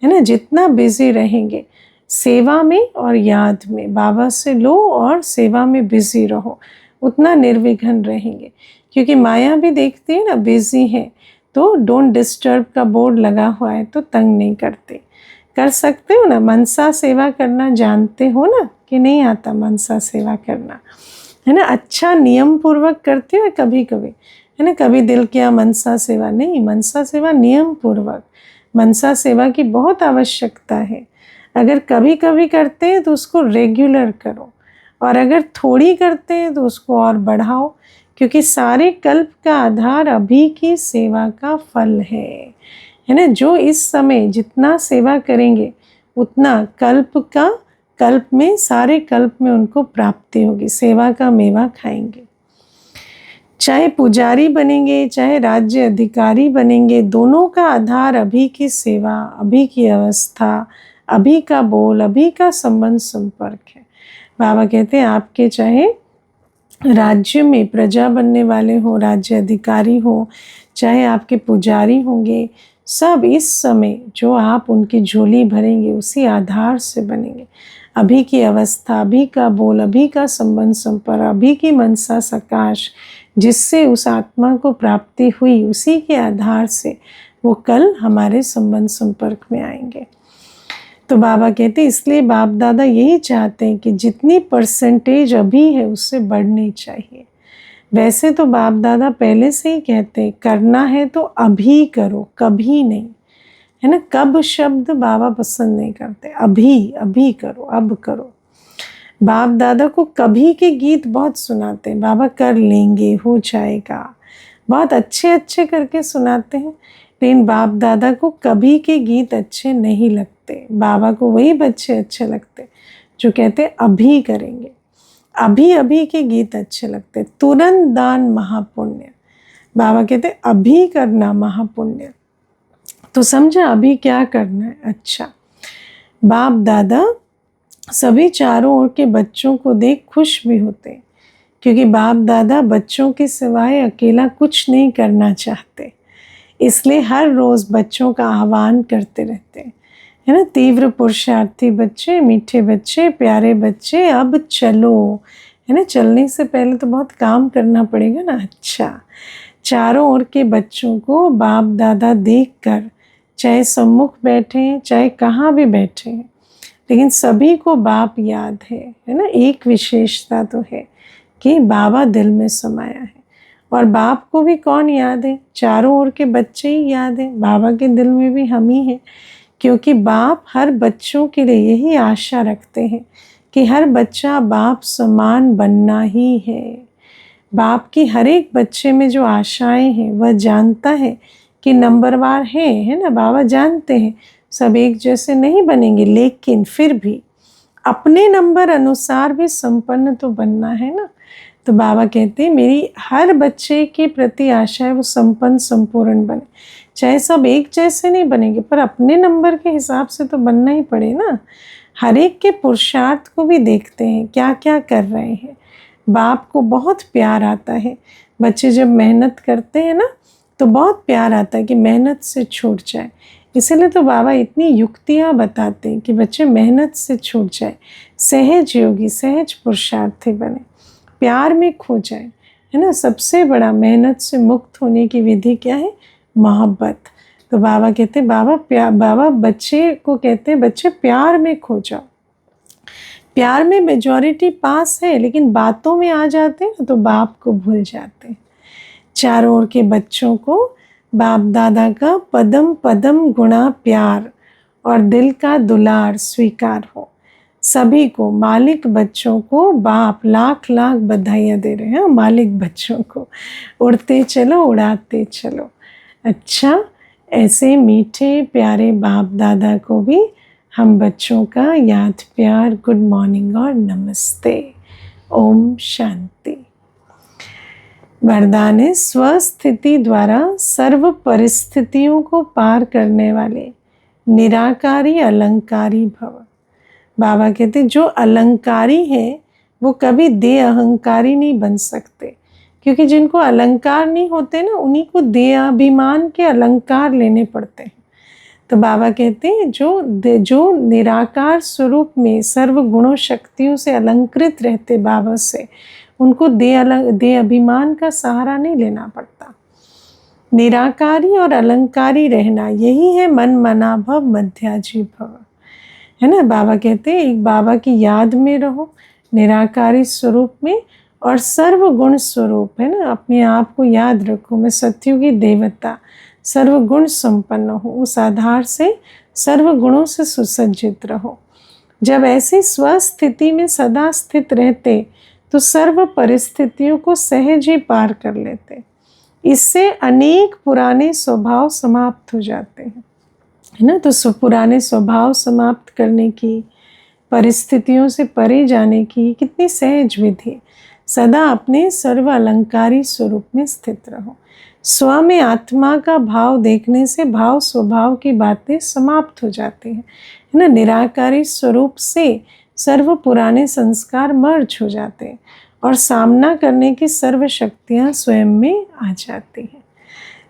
है ना। जितना बिजी रहेंगे सेवा में और याद में, बाबा से लो और सेवा में बिजी रहो, उतना निर्विघ्न रहेंगे। क्योंकि माया भी देखती है ना, बिजी है तो डोंट डिस्टर्ब का बोर्ड लगा हुआ है तो तंग नहीं करते। कर सकते हो ना, मनसा सेवा करना जानते हो ना, कि नहीं आता मनसा सेवा करना, है ना। अच्छा नियम पूर्वक करते हो कभी कभी, है ना। कभी दिल किया मनसा सेवा, नहीं, मनसा सेवा नियम पूर्वक। मनसा सेवा की बहुत आवश्यकता है। अगर कभी कभी करते हैं तो उसको रेगुलर करो, और अगर थोड़ी करते हैं तो उसको और बढ़ाओ, क्योंकि सारे कल्प का आधार अभी की सेवा का फल है ना। जो इस समय जितना सेवा करेंगे उतना कल्प में, सारे कल्प में उनको प्राप्ति होगी, सेवा का मेवा खाएंगे। चाहे पुजारी बनेंगे, चाहे राज्य अधिकारी बनेंगे, दोनों का आधार अभी की सेवा, अभी की अवस्था, अभी का बोल, अभी का संबंध संपर्क है। बाबा कहते हैं आपके चाहे राज्य में प्रजा बनने वाले हो, राज्य अधिकारी हो, चाहे आपके पुजारी होंगे, सब इस समय जो आप उनकी झोली भरेंगे उसी आधार से बनेंगे। अभी की अवस्था, अभी का बोल, अभी का संबंध संपर्क, अभी की मनसा सकाश, जिससे उस आत्मा को प्राप्ति हुई, उसी के आधार से वो कल हमारे संबंध संपर्क में आएंगे। तो बाबा कहते इसलिए बाप दादा यही चाहते हैं कि जितनी परसेंटेज अभी है उससे बढ़नी चाहिए। वैसे तो बाप दादा पहले से ही कहते हैं करना है तो अभी करो, कभी नहीं, है ना। कब शब्द बाबा पसंद नहीं करते, अभी, अभी करो, अब करो। बाप दादा को कभी के गीत बहुत सुनाते हैं, बाबा कर लेंगे, हो जाएगा, बहुत अच्छे अच्छे करके सुनाते हैं। लेकिन बाप दादा को कभी के गीत अच्छे नहीं लगते, बाबा को वही बच्चे अच्छे लगते जो कहते अभी करेंगे। अभी अभी के गीत अच्छे लगते। तुरंत दान महापुण्य, बाबा कहते अभी करना महापुण्य। तो समझा अभी क्या करना है। अच्छा, बाप दादा सभी चारों ओर के बच्चों को देख खुश भी होते, क्योंकि बाप दादा बच्चों के सिवाय अकेला कुछ नहीं करना चाहते। इसलिए हर रोज़ बच्चों का आह्वान करते रहते हैं, है ना। तीव्र पुरुषार्थी बच्चे, मीठे बच्चे, प्यारे बच्चे, अब चलो, है ना। चलने से पहले तो बहुत काम करना पड़ेगा ना। अच्छा, चारों ओर के बच्चों को बाप दादा देखकर, चाहे सम्मुख बैठे चाहे कहाँ भी बैठे, लेकिन सभी को बाप याद है ना। एक विशेषता तो है कि बाबा दिल में समाया है। और बाप को भी कौन याद है? चारों ओर के बच्चे ही याद है। बाबा के दिल में भी हम ही हैं, क्योंकि बाप हर बच्चों के लिए यही आशा रखते हैं कि हर बच्चा बाप समान बनना ही है। बाप की हर एक बच्चे में जो आशाएं हैं वह जानता है कि नंबरवार है ना। बाबा जानते हैं सब एक जैसे नहीं बनेंगे, लेकिन फिर भी अपने नंबर अनुसार भी संपन्न तो बनना है ना। तो बाबा कहते हैं मेरी हर बच्चे के प्रति आशा है वो संपन्न संपूर्ण बने। चाहे सब एक जैसे नहीं बनेंगे, पर अपने नंबर के हिसाब से तो बनना ही पड़े ना। हर एक के पुरुषार्थ को भी देखते हैं क्या क्या कर रहे हैं। बाप को बहुत प्यार आता है, बच्चे जब मेहनत करते हैं ना तो बहुत प्यार आता है कि मेहनत से छूट जाए। इसीलिए तो बाबा इतनी युक्तियाँ बताते हैं कि बच्चे मेहनत से छूट जाए, सहज योगी, सहज पुरुषार्थी बने, प्यार में खो जाए, है ना। सबसे बड़ा मेहनत से मुक्त होने की विधि क्या है? मोहब्बत। तो बाबा कहते हैं बाबा बच्चे को कहते हैं बच्चे प्यार में खो जाओ। प्यार में मेजॉरिटी पास है, लेकिन बातों में आ जाते हैं तो बाप को भूल जाते हैं। चारों ओर के बच्चों को बाप दादा का पदम पदम गुणा प्यार और दिल का दुलार स्वीकार हो। सभी को, मालिक बच्चों को बाप लाख लाख बधाइयाँ दे रहे हैं। मालिक बच्चों को उड़ते चलो, उड़ाते चलो। अच्छा, ऐसे मीठे प्यारे बाप दादा को भी हम बच्चों का याद प्यार, गुड मॉर्निंग और नमस्ते। ओम शांति। वरदान है स्वस्थिति द्वारा सर्व परिस्थितियों को पार करने वाले निराकारी अलंकारी भव। बाबा कहते जो अलंकारी है वो कभी दे अहंकारी नहीं बन सकते, क्योंकि जिनको अलंकार नहीं होते ना उन्हीं को देहाभिमान के अलंकार लेने पड़ते हैं। तो बाबा कहते हैं जो निराकार स्वरूप में सर्व गुणों शक्तियों से अलंकृत रहते बाबा से, उनको दे अभिमान का सहारा नहीं लेना पड़ता। निराकारी और अलंकारी रहना यही है मन मना भव मध्याजी भव, है ना। बाबा कहते हैं एक बाबा की याद में रहो, निराकारी स्वरूप में, और सर्व गुण स्वरूप, है ना। अपने आप को याद रखो मैं सत्युगी देवता, सर्व गुण संपन्न हो, उस आधार से सर्व गुणों से सुसज्जित रहो। जब ऐसी स्वस्थिति में सदा स्थित रहते तो सर्व परिस्थितियों को सहज ही पार कर लेते। इससे अनेक पुराने स्वभाव समाप्त हो जाते हैं, है ना। तो पुराने स्वभाव समाप्त करने की, परिस्थितियों से परे जाने की कितनी सहज विधि। सदा अपने सर्व अलंकारी स्वरूप में स्थित रहो। स्व में आत्मा का भाव देखने से भाव स्वभाव की बातें समाप्त हो जाती हैं, है ना। निराकारी स्वरूप से सर्व पुराने संस्कार मर्ज हो जाते हैं और सामना करने की सर्व शक्तियाँ स्वयं में आ जाती हैं।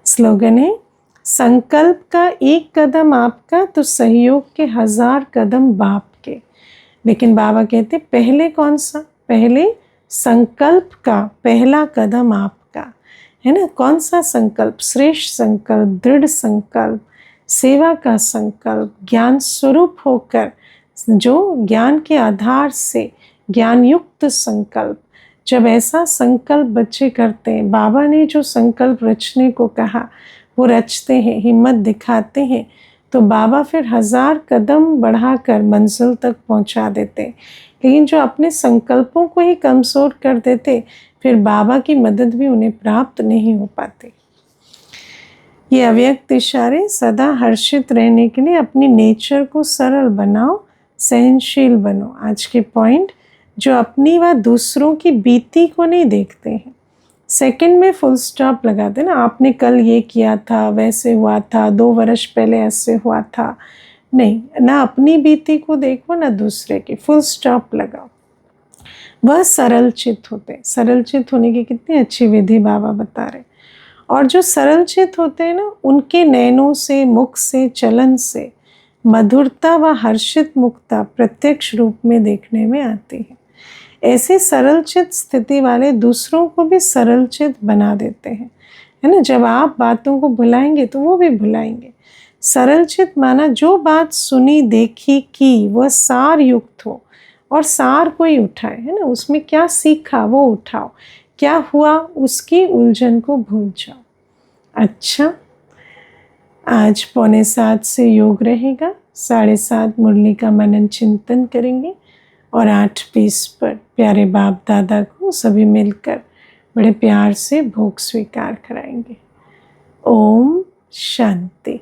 स्लोगन है, संकल्प का एक कदम आपका तो सहयोग के 1000 कदम बाप के। लेकिन बाबा कहते पहले कौन सा? पहले संकल्प का पहला कदम आपका, है ना। कौन सा संकल्प? श्रेष्ठ संकल्प, दृढ़ संकल्प, सेवा का संकल्प, ज्ञान स्वरूप होकर जो ज्ञान के आधार से ज्ञान युक्त संकल्प। जब ऐसा संकल्प बच्चे करते हैं, बाबा ने जो संकल्प रचने को कहा वो रचते हैं, हिम्मत दिखाते हैं, तो बाबा फिर 1000 कदम बढ़ाकर मंजिल तक पहुंचा देते। लेकिन जो अपने संकल्पों को ही कमज़ोर कर देते, फिर बाबा की मदद भी उन्हें प्राप्त नहीं हो पाती। ये अव्यक्त इशारे सदा हर्षित रहने के लिए अपनी नेचर को सरल बनाओ, सहनशील बनो। आज के पॉइंट, जो अपनी व दूसरों की बीती को नहीं देखते हैं, सेकंड में फुल स्टॉप लगाते ना, आपने कल ये किया था, वैसे हुआ था, 2 वर्ष पहले ऐसे हुआ था, नहीं, ना अपनी बीती को देखो ना दूसरे की, फुल स्टॉप लगाओ। वह सरल चित्त होते। सरल चित्त होने की कितनी अच्छी विधि बाबा बता रहे। और जो सरल चित्त होते हैं ना, उनके नैनों से, मुख से, चलन से मधुरता व हर्षित मुक्ता प्रत्यक्ष रूप में देखने में आती है। ऐसे सरल चित्त स्थिति वाले दूसरों को भी सरल चित्त बना देते हैं, है ना। जब आप बातों को भुलाएंगे तो वो भी भुलाएंगे। सरल चित्त माना जो बात सुनी, देखी, की वह सार युक्त हो और सार को ही उठाए, है ना। उसमें क्या सीखा वो उठाओ, क्या हुआ उसकी उलझन को भूल जाओ। अच्छा, आज 6:45 से योग रहेगा, 7:30 मुरली का मनन चिंतन करेंगे और 8:20 पर प्यारे बाप दादा को सभी मिलकर बड़े प्यार से भोग स्वीकार कराएंगे। ओम शांति।